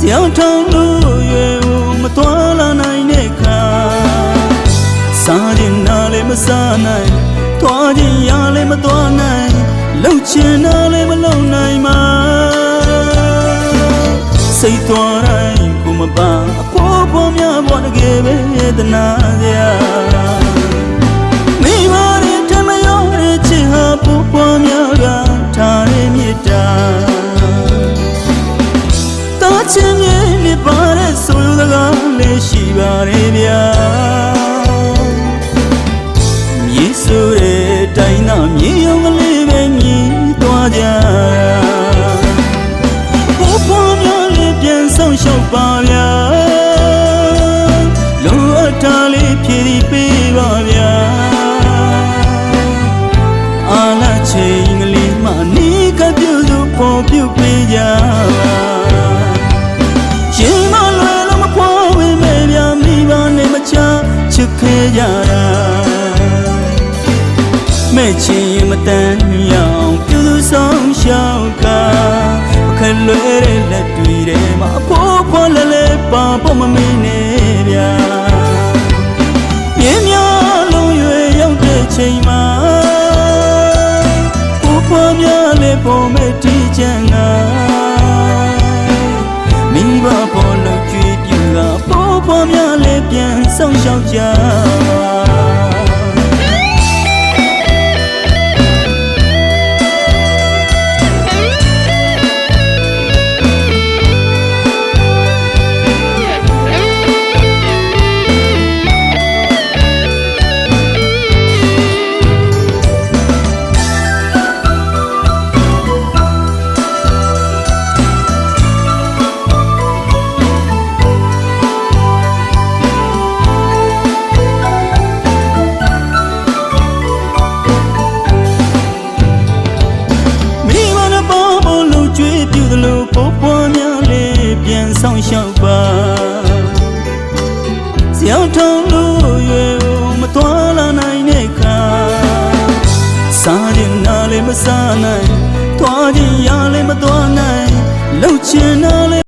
ရောက်ထောင်းလို့ရွယ်မသွားလာနိုင်တဲ့ခါစားခြင်းနာလည်းမစားနိုင်သွားခြင်းရလည်းမသွားနိုင်လှုပ်ချင်တာလည်းမလုပ်နိုင်မှာစိတ်သွားတိုင်းကိုမပန်းအဖို့ဖို့များပေါ်တကယ်ပဲတနာစရာမိဘရဲ့ထမရောတဲ့ချစ်ဟာပူပွားများကထားရမြစ်တာတာချင်မြင်နေပါတဲ့ဆိုလိုစကားလေးရှိပါရဲ့ဗျာမြေဆိုတဲ့တိုင်းသာမြေရုံကလေးပဲမြည်သွားကြပူပွားများလေးပြန်ဆောင်ရှောက်ပါဗျာလိုအပ်တာလေးဖြည့်ပေးပါဗျာအာလာချိန်ကလေးမှနေကပြုစုပေါ်ပြုပေးကြရှင်မလွယ်လို့မဖွားဝေးမဲ့ဗျာမိဘနဲ့မချချစ်ခဲ့ကြတာမဲ့ချင်မတန်ရောင်ပြုစုဆောင်ရှောက်ကအခက်လွယ်တဲ့လက်တွေထဲမှာအဖို့ဖို့လဲလဲပါဖို့မမင်းနဲ့ဗျာပြင်းများလုံးရွယ်ရောက်တဲ့ချိန်မှာဖို့ဖို့များလဲပေါ်မဲ့တီးချမ်းကမိဘပေါ်လို့ကြွေးပြူကဖို့ဖို့များလဲပြန်ဆောင်ရှောက်ကြပိုးပွားများလေးပြန်ဆောင်ရှောက်ပါရောက်ထောင်းလို့ရွယ်မသွားလာနိုင်တဲ့ခါစားခြင်းနာလည်းမစားနိုင်သွားခြင်းရလည်းမသွားနိုင်လှုပ်ချင်တာလည်း